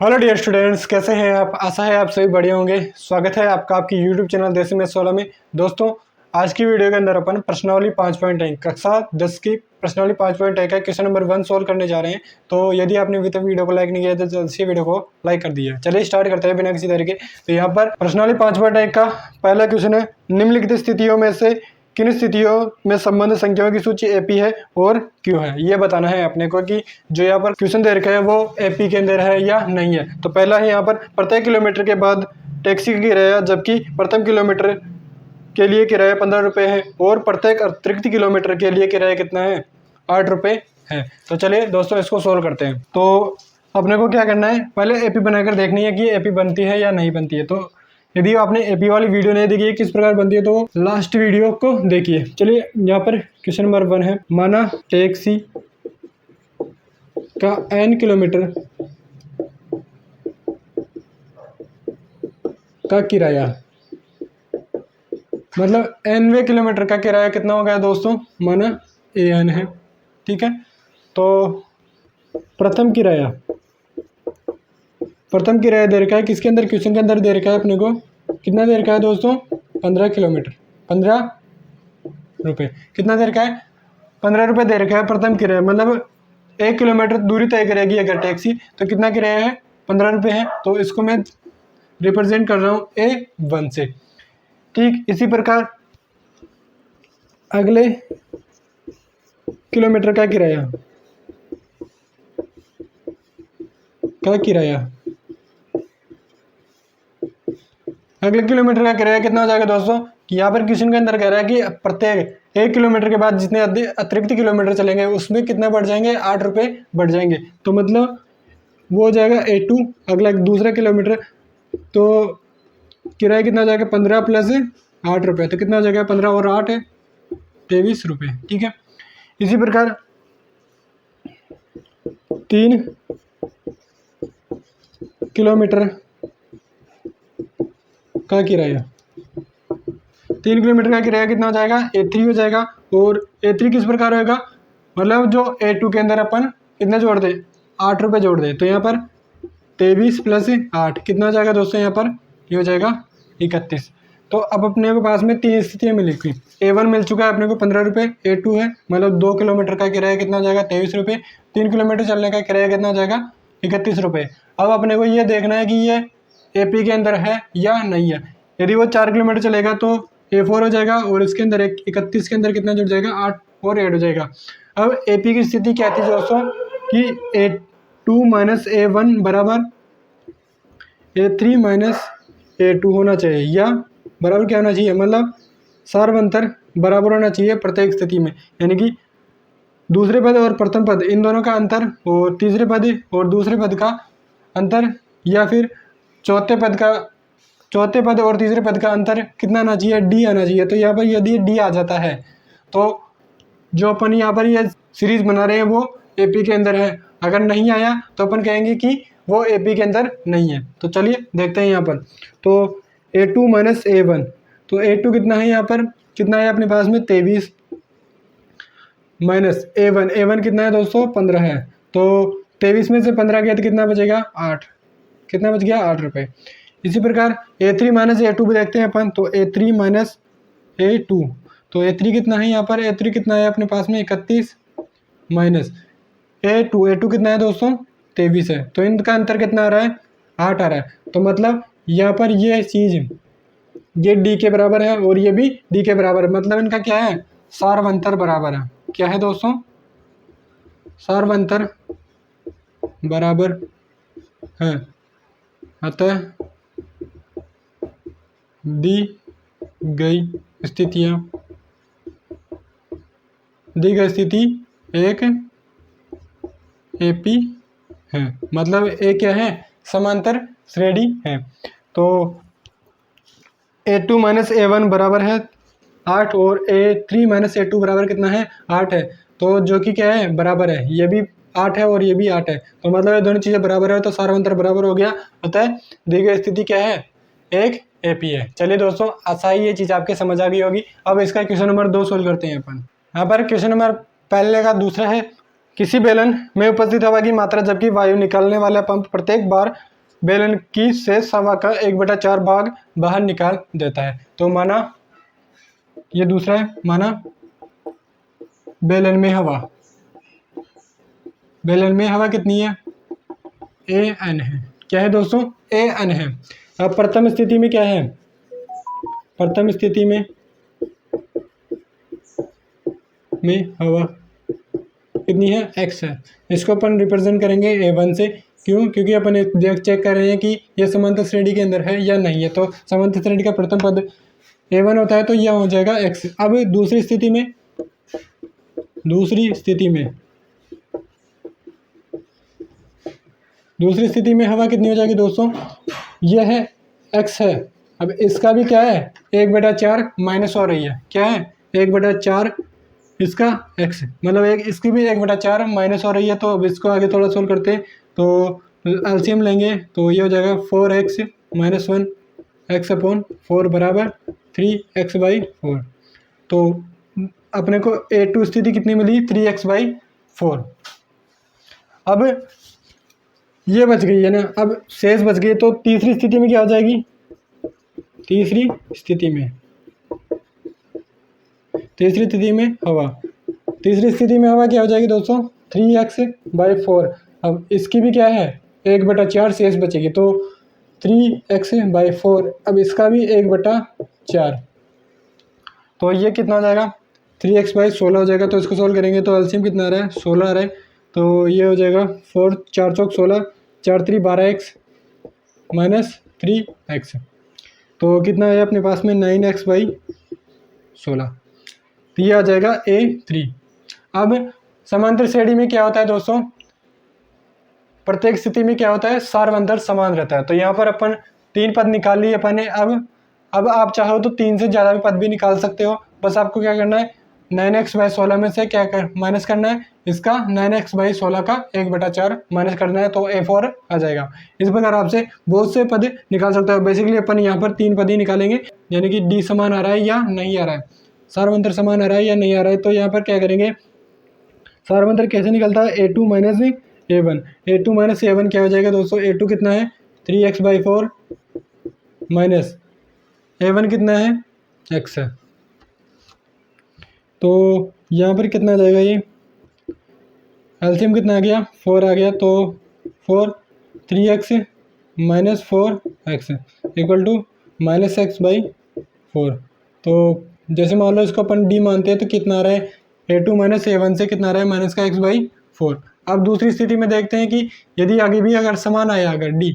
Hello dear students, कैसे हैं आप। आशा है आप सभी बढ़िया होंगे। स्वागत है आपका आपकी यूट्यूब चैनल देसी मैथ्स वाला में। दोस्तों, आज की वीडियो के अंदर अपन प्रश्नावली 5.1 कक्षा 10 की प्रश्नावली 5.1 का क्वेश्चन नंबर 1 सोल्व करने जा रहे हैं। तो यदि आपने अभी तक वीडियो को लाइक नहीं किया तो जल्द से वीडियो को लाइक कर दिया। चलिए स्टार्ट करते हैं बिना किसी तरीके। तो यहाँ पर प्रश्नावली 5.1 का पहला क्वेश्चन है, निम्नलिखित स्थितियों में से किन स्थितियों में संबंध संख्याओं की सूची एपी है और क्यों है, ये बताना है अपने को कि जो यहाँ पर क्वेश्चन दे रखा है वो एपी के अंदर है या नहीं है। तो पहला है यहाँ पर प्रत्येक किलोमीटर के बाद टैक्सी की किराया, जबकि प्रथम किलोमीटर के लिए किराया 15 रुपये है और प्रत्येक अतिरिक्त किलोमीटर के लिए किराया कितना है, 8 रुपये है। तो चलिए दोस्तों इसको सोल्व करते हैं। तो अपने को क्या करना है, पहले एपी बनाकर देखनी है कि एपी बनती है या नहीं बनती है। तो यदि आपने एपी वाली वीडियो नहीं देखी है किस प्रकार बनती है तो लास्ट वीडियो को देखिए। चलिए यहाँ पर क्वेश्चन नंबर 1 है, माना टैक्सी का n किलोमीटर का किराया, मतलब nवें किलोमीटर का किराया कितना हो गया दोस्तों, माना an है, ठीक है। तो प्रथम किराया दे रखा है किसके अंदर, क्वेश्चन के अंदर दे रखा है अपने को, कितना दे रखा है दोस्तों, 15 किलोमीटर, 15 रुपये। कितना दे रखा है, 15 रुपये दे रखा है प्रथम किराया, मतलब 1 किलोमीटर दूरी तय करेगी अगर टैक्सी तो कितना किराया है, 15 रुपये है। तो इसको मैं रिप्रेजेंट कर रहा हूँ A1 से, ठीक। इसी प्रकार अगले किलोमीटर का किराया अगले किलोमीटर का किराया कितना हो जाएगा दोस्तों, कि यहाँ पर क्वेश्चन के अंदर कह रहा है कि प्रत्येक 1 किलोमीटर के बाद जितने अतिरिक्त किलोमीटर चलेंगे उसमें कितने बढ़ जाएंगे, 8 रुपये बढ़ जाएंगे। तो मतलब वो हो जाएगा A2 अगला दूसरा किलोमीटर। तो किराया कितना हो जाएगा, 15 प्लस 8 रुपये, तो कितना हो जाएगा, 15 और 8 है 23 रुपये, ठीक है। इसी प्रकार 3 किलोमीटर का किराया, 3 किलोमीटर का किराया कितना हो जाएगा, A3 हो जाएगा। और A3 किस प्रकार होगा, मतलब जो A2 के अंदर अपन कितने जोड़ दे, 8 रुपये जोड़ दे। तो यहाँ पर 23 प्लस 8 कितना हो जाएगा दोस्तों, यहाँ पर ये हो जाएगा 31। तो अब अपने को पास में 3 स्थितियाँ मिली हुई। A1 मिल चुका है अपने को 15 रुपये, A2 है मतलब 2 किलोमीटर का किराया कितना हो जाएगा, 23 रुपये, 3 किलोमीटर चलने का किराया कितना हो जाएगा, 31 रुपये। अब अपने को ये देखना है कि ये AP के अंदर है या नहीं है। यदि वो 4 किलोमीटर चलेगा तो A4 हो जाएगा और इसके अंदर 31 के अंदर कितना जुड़ जाएगा, 8 और 8 हो जाएगा। अब AP की स्थिति क्या थी दोस्तों, कि A2 माइनस A1 बराबर A3 माइनस A2 होना चाहिए, या बराबर क्या होना चाहिए, मतलब सार्वंतर बराबर होना चाहिए प्रत्येक स्थिति में। यानी कि दूसरे पद और प्रथम पद इन दोनों का अंतर और तीसरे पद और दूसरे पद का अंतर, या फिर चौथे पद और तीसरे पद का अंतर कितना आना चाहिए, D आना चाहिए। तो यहाँ पर यदि D आ जाता है तो जो अपन यहाँ पर ये सीरीज बना रहे हैं वो AP के अंदर है, अगर नहीं आया तो अपन कहेंगे कि वो AP के अंदर नहीं है। तो चलिए देखते हैं यहाँ पर। तो A2 माइनस A1, तो A2 कितना है, यहाँ पर कितना है अपने पास में 23 माइनस A1 कितना है दोस्तों, 15 है। तो 23 में से 15 गया तो कितना बचेगा, 8, कितना बच गया, 8 रुपये। इसी प्रकार A3 माइनस A2 भी देखते हैं अपन। तो A3 माइनस A2, तो A3 कितना है यहाँ पर, A3 कितना है अपने पास में 31 माइनस A2 कितना है दोस्तों, 23 है। तो इनका अंतर कितना आ रहा है, 8 आ रहा है। तो मतलब यहाँ पर ये चीज़ ये D के बराबर है और ये भी D के बराबर है, मतलब इनका क्या है, सार्वंतर बराबर है। क्या है दोस्तों, सार्वंतर बराबर है। अतः दी गई स्थिति एक AP है, मतलब A क्या है, समांतर श्रेणी है। तो A2 माइनस A1 बराबर है 8 और A3 माइनस A2 बराबर कितना है, 8 है। तो जो कि क्या है, बराबर है, ये भी 8 है और ये भी 8 है। तो मतलब ये दोनों चीज़ें बराबर है तो सार्वंतर बराबर हो गया। अतः दी गई स्थिति क्या है, एक AP है। चलिए दोस्तों, आशा ही ये चीज़ आपके समझ आ गई होगी। अब इसका क्वेश्चन नंबर 2 सोल्व करते हैं अपन। यहाँ पर क्वेश्चन नंबर पहले का दूसरा है, किसी बेलन में उपस्थित हवा की मात्रा जबकि वायु निकालने वाला पंप प्रत्येक बार बेलन की शेष हवा का 1/4 भाग बाहर निकाल देता है। तो माना ये दूसरा है, माना बेलन में हवा कितनी है, AN है। क्या है दोस्तों, AN है। अब प्रथम स्थिति में क्या है, प्रथम स्थिति में हवा कितनी है, X है। इसको अपन रिप्रेजेंट करेंगे A1 से। क्यों, क्योंकि अपन चेक कर रहे हैं कि ये समांतर श्रेणी के अंदर है या नहीं है। तो समांतर श्रेणी का प्रथम पद A1 होता है, तो यह हो जाएगा X। अब दूसरी स्थिति में हवा कितनी हो जाएगी दोस्तों, यह है X है। अब इसका भी क्या है, 1/4 माइनस हो रही है। क्या है, 1/4 इसका X, मतलब इसकी भी 1/4 माइनस हो रही है। तो अब इसको आगे थोड़ा सोल्व करते हैं, तो एलसीएम लेंगे तो ये हो जाएगा 4x - 1 x/4 बराबर 3x/4। तो अपने को A2 स्थिति कितनी मिली, 3x/4। अब ये बच गई है ना, अब शेष बच गई। तो तीसरी स्थिति में क्या हो जाएगी, तीसरी स्थिति में हवा क्या हो जाएगी दोस्तों, 3x/4। अब इसकी भी क्या है, 1/4 शेष बचेगी। तो 3x/4, अब इसका भी 1/4। तो ये कितना हो जाएगा, 3x/16 हो जाएगा। तो इसको सोल्व करेंगे तो एलसीएम कितना आ रहा है, 16 आ रहा है। तो ये हो जाएगा 4 4 चौक 16, 4 3 12x - 3x। तो कितना है अपने पास में, 9x/16। तो ये आ जाएगा A3। अब समांतर श्रेणी में क्या होता है दोस्तों, प्रत्येक स्थिति में क्या होता है, सार्वंतर समान रहता है। तो यहाँ पर अपन 3 पद निकाल लिए अपन ने। अब आप चाहो तो 3 से ज़्यादा भी पद भी निकाल सकते हो। बस आपको क्या करना है, 9x/16 में से माइनस करना है, इसका 9x/16 का 1/4 माइनस करना है, तो A4 आ जाएगा। इस प्रकार आपसे बहुत से पद निकाल सकते हो। बेसिकली अपन यहाँ पर 3 पद ही निकालेंगे, यानी कि D समान आ रहा है या नहीं आ रहा है, सार्वंतर समान आ रहा है या नहीं आ रहा है। तो यहाँ पर क्या करेंगे, सार्वंतर कैसे निकलता है, A2 - A1। A2 - A1 क्या हो जाएगा दोस्तों, A2 कितना है, 3x/4 माइनस A1 कितना है, X है। तो यहाँ पर कितना आ जाएगा, ये एलसीएम कितना आ गया, 4 आ गया। तो 4 3x - 4x equal to -x/4। तो जैसे मान लो इसको अपन D मानते हैं, तो कितना आ रहा है, A2 - A1 से कितना आ रहा है, माइनस का x/4। अब दूसरी स्थिति में देखते हैं कि यदि आगे भी अगर समान आया, अगर D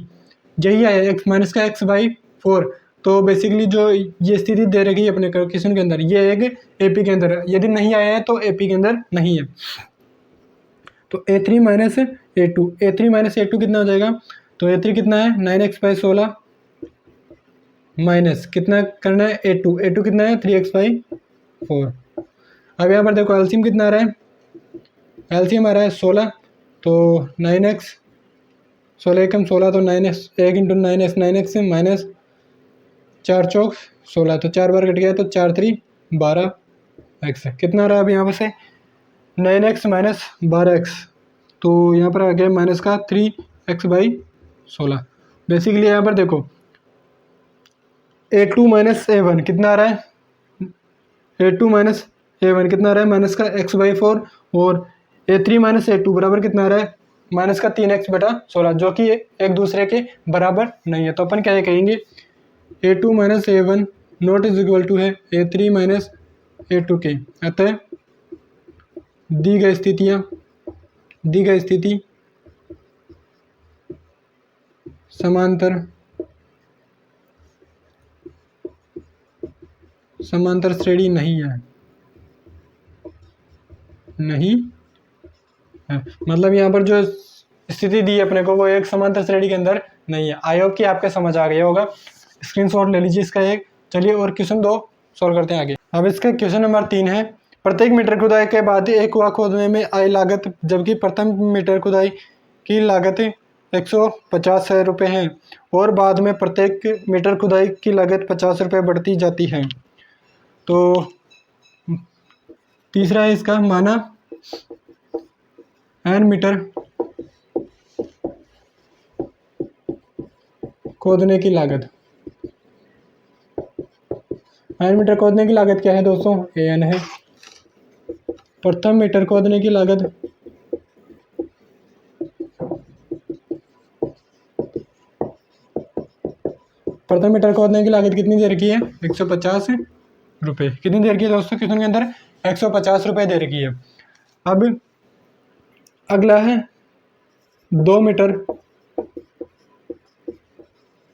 यही आया माइनस का x/4, तो बेसिकली जो ये स्थिति दे रखी है अपने क्वेश्चन के अंदर, ये एक AP के अंदर है। यदि नहीं आया है तो AP के अंदर नहीं है। तो A3 - A2 कितना हो जाएगा, तो A3 कितना है, 9x/16 माइनस कितना करना है, A2 कितना है, 3x/4। अब यहाँ पर देखो एलसीएम कितना आ रहा है, एलसीएम आ रहा है 16। तो 9x 16 एकम 16, तो 9x 1 × 9x 9x माइनस 4 चौक 16, तो 4 बार कट गया, तो 4 3 12x कितना आ रहा है। अब यहाँ पर से 9x - 12x, तो यहाँ पर आ गया माइनस का 3x/16। बेसिकली यहाँ पर देखो A2 - A1 कितना आ रहा है, A2 - A1 कितना आ रहा है, माइनस का x/4। और A3 - A2 बराबर कितना आ रहा है, माइनस का 3x/16, जो कि एक दूसरे के बराबर नहीं है। तो अपन क्या कहेंगे, A2 - A1 not is equal to है A3 - A2 के। अतः दी गई स्थिति समांतर श्रेणी नहीं है, मतलब यहाँ पर जो स्थिति दी है अपने को, वो एक समांतर श्रेणी के अंदर नहीं है। आई होप कि आपके समझ आ गया होगा। स्क्रीनशॉट ले लीजिए इसका एक। चलिए और क्वेश्चन 2 सॉल्व करते हैं आगे। अब इसका क्वेश्चन नंबर 3 है, प्रत्येक मीटर खुदाई के बाद एक कुआं खोदने में आई लागत, जबकि प्रथम मीटर खुदाई की लागत 150 रुपये है और बाद में प्रत्येक मीटर खुदाई की लागत 50 रुपये बढ़ती जाती है। तो तीसरा है इसका, माना एन मीटर खोदने की लागत। एन मीटर खोदने की लागत क्या है दोस्तों, एन है। प्रथम मीटर खोदने की लागत प्रथम मीटर खोदने की लागत कितनी दे रखी है, 150 रुपये। कितनी दे रखी है दोस्तों, क्वेश्चन के अंदर 150 रुपये दे रखी है। अब अगला है 2 मीटर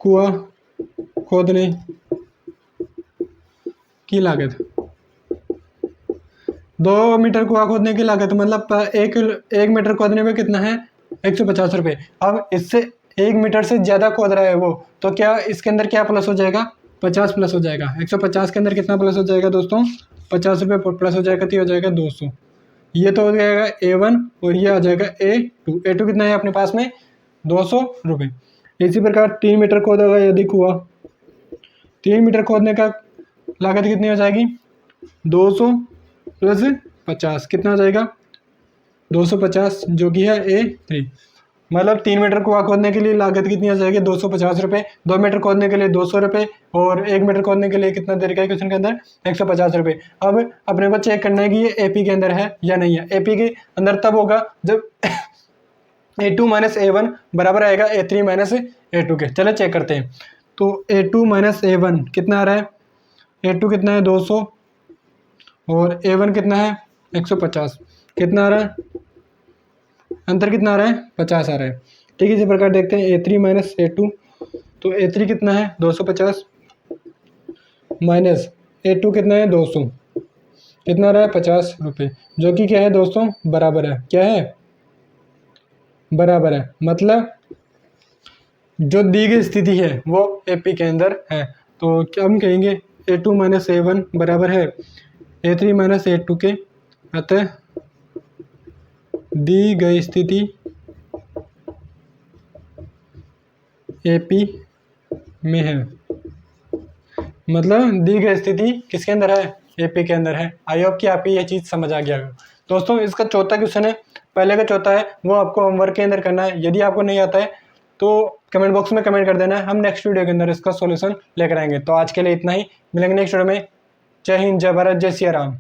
कुआं खोदने की लागत। 2 मीटर कुआं खोदने की लागत मतलब एक मीटर खोदने में कितना है, 150 रुपये। अब इससे 1 मीटर से ज़्यादा खोद रहा है वो, तो क्या इसके अंदर क्या प्लस हो जाएगा, 50 प्लस हो जाएगा। 150 के अंदर कितना प्लस हो जाएगा दोस्तों, 50 रुपये प्लस हो जाएगा, तो हो जाएगा 200। ये तो हो जाएगा A1 और ये आ जाएगा A2। A2 कितना है अपने पास में, 200 रुपये। इसी प्रकार 3 मीटर खोदेगा यदि कुआं, 3 मीटर खोदने का लागत कितनी हो जाएगी, 200 प्लस 50 कितना हो जाएगा, 250, जो कि है A3। मतलब 3 मीटर कुआं खोदने के लिए लागत कितनी आ जाएगी, 250 रुपये। 2 मीटर खोदने के लिए 200 रुपये और 1 मीटर खोदने के लिए कितना दे रखा है क्वेश्चन के अंदर, 150 रुपये। अब अपने को चेक करना है कि ये AP के अंदर है या नहीं है। AP के अंदर तब होगा जब A2 माइनस A1 बराबर आएगा A3 माइनस A2 के। चलो चेक करते हैं। तो A2 माइनस A1 कितना आ रहा है, A2 कितना है 200 और A1 कितना है 150, कितना आ रहा है, अंतर कितना आ रहा है, 50 आ रहा है। ठीक है, इसी प्रकार देखते हैं A3 माइनस A2। तो A3 कितना है 250 माइनस A2 कितना है 200, कितना आ रहा है 50 रुपये, जो कि क्या है दोस्तों, बराबर है। क्या है, बराबर है। मतलब जो दी गई स्थिति है वो AP के अंदर है। तो क्या हम कहेंगे, A2 माइनस A1 बराबर है A3 माइनस A2 के। अतः दी गई स्थिति AP में है। मतलब दी गई स्थिति किसके अंदर है, AP के अंदर है। आई होप कि आपको यह चीज़ समझ आ गया हो। दोस्तों इसका चौथा क्वेश्चन है, पहले का चौथा है वो आपको होमवर्क के अंदर करना है। यदि आपको नहीं आता है तो कमेंट बॉक्स में कमेंट कर देना है, हम नेक्स्ट वीडियो के अंदर इसका सॉल्यूशन लेकर आएंगे। तो आज के लिए इतना ही, मिलेंगे नेक्स्ट वीडियो में। जय हिंद, जय भारत, जय सिया राम।